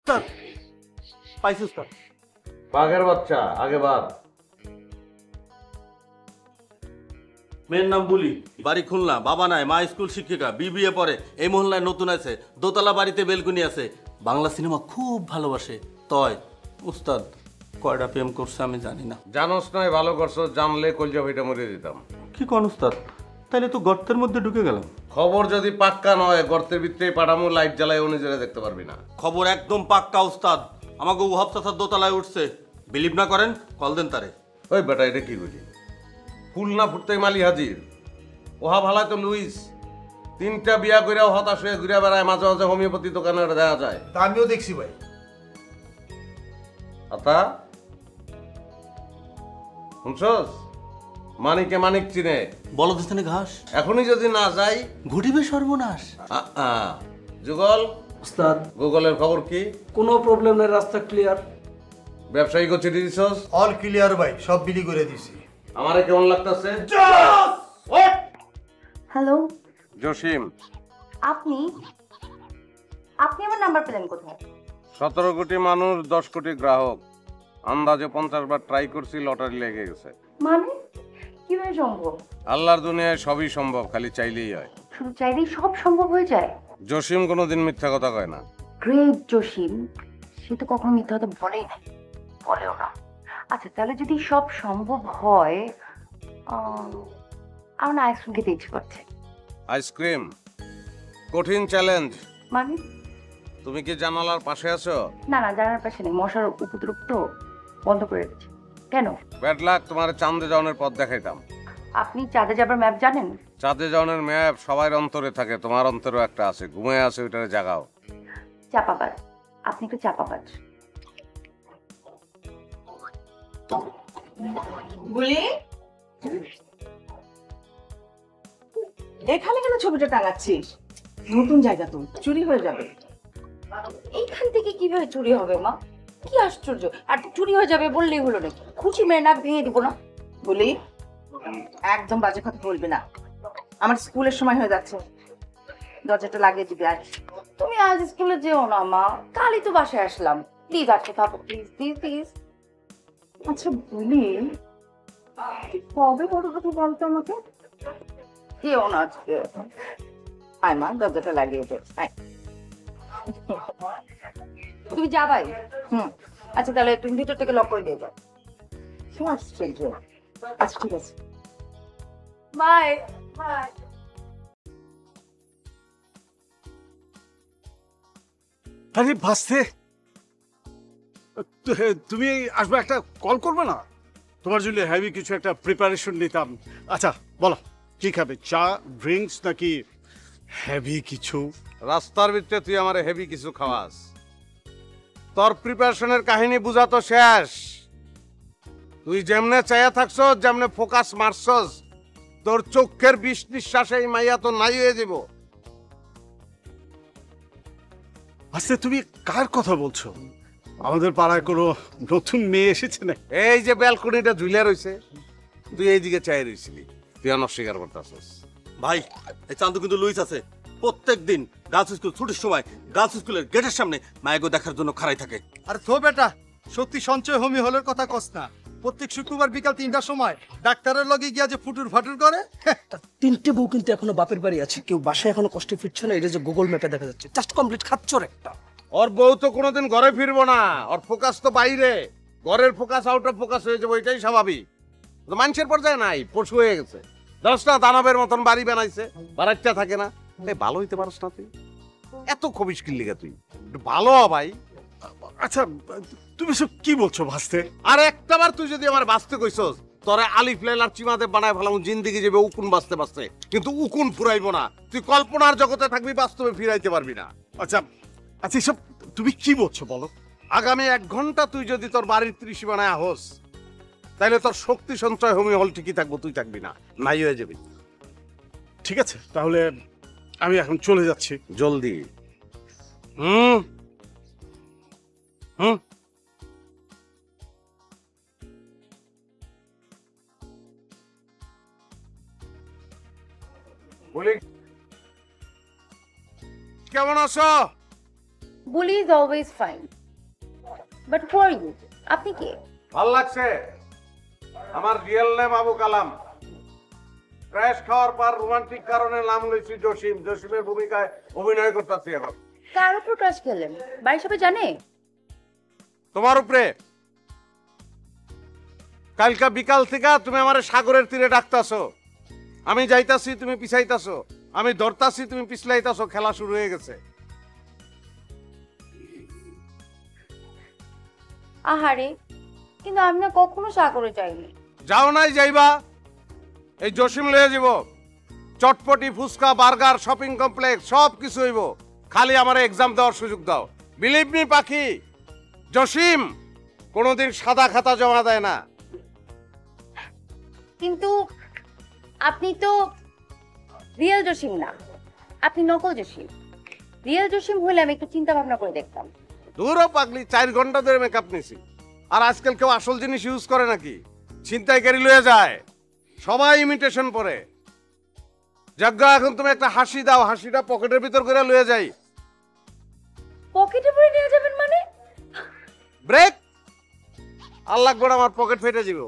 Sir পাইছি sir. বাঘের বাচ্চা আগে বাদ। মেয়ের নাম বুলি, বাড়ি খুলনা, বাবা নাই, মা স্কুল শিক্ষিকা, বিবিএ পড়ে, এই মহল্লায় নতুন আছে, দোতলা বাড়িতে বেলকুনি আছে, বাংলা সিনেমা খুব ভালোবাসে। তয় উস্তাদ কয়টা প্রেম করছে আমি জানি না। জানোস নয় ভালো করছো, জানলে কলজা ভাইটা মরে দিতাম। কি কোন উস্তাদ, তাইলে তো গর্তের মধ্যে ঢুকে গেলাম। খবর যদি পাক্কা নয় গর্তের ভিতরে পাঠামো, লাইট জ্বালায় নিজেরা দেখতে পারবি না। খবর একদম পাক্কা উস্তাদ, আমাকে ওহাব চাচার দোতলায় উঠছে, বিলিভ না করেন কল দেন তারে। ওই বেটা এটা কি বুঝি, ফুল না ফুটতে মালি হাজির। ওহা ভালায় তো লুইস 3টা বিয়া কইরাও হতাশ হয়ে ঘুরে বেড়ায়, মাঝে মাঝে হোমিওপ্যাথি দোকানে দেখা যায়। তা আমিও দেখছি ভাই। আতা শুনছস, মানিকে মানিক চিনে, বলদস্থানে ঘাস, এখনই যদি না যাই ঘটিবে সর্বনাশ। যুগল উস্তাদ গুগলের খবর কি? কোনো প্রবলেম নাই, রাস্তা ক্লিয়ার। ব্যবসায়িক চিঠি দিছস? অল ক্লিয়ার ভাই, সব বিলি করে দিছি। আমারে কেমন লাগতাছে? হ্যালো, জসিম। আপনি আপনি আমার নাম্বার পেলেন কোথায়? 17 কোটি মানুষ, 10 কোটি গ্রাহক, আন্দাজে 50 বার ট্রাই করছি, লটারি লেগে গেছে। মানে কিভাবে সম্ভব? আল্লাহর দুনিয়ায় সবই সম্ভব, খালি চাইলেই হয়। শুধু চাইলেই সব সম্ভব হয়ে যায়? জসিম কোনোদিন মিথ্যা কথা কয় না। গ্রেট জসিম, সে তো কখনো মিথ্যা কথা বলেই না, বলেও না। আচ্ছা তাহলে যদি সব সম্ভব হয়, আমার না আইসক্রিম খেতে ইচ্ছে করছে। আইসক্রিম? কঠিন চ্যালেঞ্জ। মানে? তুমি কি জানালার পাশে আছো? না না, জানার পাশে নেই, মশার উপদ্রব তো, বন্ধ করে রেখেছি। কেন? ব্যাড লাক, তোমার চাঁদে যাওয়ার পথ দেখাইতাম। আপনি চাঁদে যাবার ম্যাপ জানেন? চাঁদে যাওয়ার ম্যাপ সবার অন্তরে থাকে, তোমার অন্তরেও একটা আছে, ঘুমিয়ে আছে, ওইটারে জাগাও। চাপাবাজ, আপনি একটু চাপাবাজ। বলি এখানে কেন ছবিটা টাঙাচ্ছিস? নতুন জায়গা তো, চুরি হয়ে যাবে। এইখান থেকে কিভাবে চুরি হবে মা? কি আশ্চর্য! আর চুরি হয়ে যাবে বললেই হলো নাকি? খুশি মেয়ে নাক ভেঙে দিব না? বলি একদম বাজে কথা বলবি না, আমার স্কুলের সময় হয়ে যাচ্ছে, দরজাটা লাগিয়ে দিবি। আর তুমি আজ স্কুলে যেও না মা, কালই তো বাসায় আসলাম। প্লিজ আজকে থাকো, প্লিজ প্লিজ প্লিজ। আচ্ছা বলি, তুই কবে বড় কথা বলতো আমাকে? যেও না আজকে। আয় মা, দরজাটা লাগিয়ে দে। আয়। তুমি যাবাই? হুম। আচ্ছা তাহলে তুমি ভিতর থেকে লক করে দিয়ে যাও। কি আশ্চর্য। আচ্ছা ঠিক আছে, বাই বাই। আরে ভাসতে, তুমি আসবে, একটা কল করবে না? তোমার জন্য হেভি কিছু একটা প্রিপারেশন নিতাম। আচ্ছা বলো, কি খাবে? চা, ড্রিঙ্কস নাকি হেভি কিছু? রাস্তার ভিতরে তুই আমার হেভি কিছু খাওয়াস? তোর প্রিপারেশনের কাহিনী বুঝা তো শেষ। তুই যেমনে চাইয়া থাকছ, যেমনে ফোকাস মারছস, তোর চোখের 20 নিঃশ্বাসে এই মাইয়া তো নাই হয়ে যাব। আচ্ছা তুমি কার কথা বলছো? আমাদের পাড়ায় কোনো নতুন মেয়ে এসেছে না? এই যে ব্যালকনিটা ঝুলে রইছে, তুই এইদিকে চাই রইছিলি, তুই অস্বীকার করতেছস। ভাই এই চান্দু কিন্তু লুইস আছে, প্রত্যেক দিন গার্লস স্কুল ছুটির সময় গার্লস স্কুলের গেটের সামনে মায়েগো দেখার জন্য খাড়াই থাকে। আরে থো বেটা, সত্যি সঞ্চয় হোমি হলের কথা কস না। প্রত্যেক শুক্রবার বিকাল 3টার সময় ডাক্তারের লগে গিয়া যে ফুটুর ফাটুর করে। 3টে বউ কিন্তু এখনো বাপের বাড়ি আছে, কেউ বাসায় এখনো কষ্টে ফিরছে না। এটা যে গুগল ম্যাপে দেখা যাচ্ছে, জাস্ট কমপ্লিট খাচ্চর একটা। ওর বউ তো কোনোদিন ঘরে ফিরবো না, ওর ফোকাস তো বাইরে। ঘরের ফোকাস আউট অফ ফোকাস হয়ে যাবে, এটাই স্বাভাবিক। মানুষের পর্যায়ে নাই, পশু হয়ে গেছে। 10টা দানবের মতন বাড়ি বানাইছে, বাড়াইটা থাকে না। ভালো হইতে পারস না তুই? এত খবিস কিনলি তুই? একটু ভালো হ ভাই। আচ্ছা তুমি সব কি বলছো ভাসতে? আর একটাবার তুই যদি আমার বাঁচতে কইছস, তোরে আলিফ লাইলার চিমাতে বানায় ফেলাম, জিন্দিগি যাবে উকুন বাঁচতে বাঁচতে, কিন্তু উকুন ফুরাইবো না। তুই কল্পনার জগতে থাকবি, বাস্তবে ফিরাইতে পারবি না। আচ্ছা আচ্ছা এসব তুমি কি বলছো বলো? আগামী 1 ঘন্টা তুই যদি তোর বাড়ির ত্রিসীমানায় হোস, তাইলে তোর শক্তি সঞ্চয় হোমি হল ঠিকই থাকবো, তুই থাকবি না, নাই হয়ে যাবি। ঠিক আছে তাহলে আমি এখন চলে যাচ্ছি। জলদি। হুম হুম। বলি কেমন আছো? Buli is always fine, but who are you? আপনি কে? ভাল লাগছে? আমার real name Abu Kalam. Crash খাওয়ার পর রোমান্টিক কারণে নাম লইছি জসিম। জসিমের ভূমিকায় অভিনয় করতেছি এখন। কার উপর ক্রাশ খেলেন? বাড়ির সবাই জানে? তোমার উপরে। কালকা বিকাল থেকে তুমি আমার সাগরের তীরে ডাকতাছো, আমি যাইতাছি তুমি পিছাইতাছো, আমি ধরতাছি তুমি পিছলাইতাছো, খেলা শুরু হয়ে গেছে। আহারে, কিন্তু আমি না কখনো সাগরে যাইনি। যাও নাই যাইবা? এই জসিম লয়ে যাব। চটপটি, ফুচকা, বার্গার, শপিং কমপ্লেক্স সব কিছু হইব, খালি আমার এক্সাম দেওয়ার সুযোগ দাও। বিলিভ মি পাখি, জসিম কোনোদিন সাদা খাতা জমা দেয় না। কিন্তু আপনি তো রিয়েল জসিম না, আপনি নকল জসিম। রিয়েল জসিম হলে আমি একটু চিন্তা ভাবনা করে দেখতাম। দূরও পাগলি, 4 ঘন্টা ধরে মেকআপ নিছি। আর আজকাল কেউ আসল জিনিস ইউজ করে নাকি? ছিনতাইকারী লয়ে যায়, সবাই ইমিটেশন পরে। যজ্ঞা, এখন তুমি একটা হাসি দাও, হাসিটা পকেটের ভিতর করে লয়ে যাই। পকেটে ভরে নিয়ে যাবেন মানে? ব্রেক, আল্লাহ করে আমার পকেট ফেটে যাবে।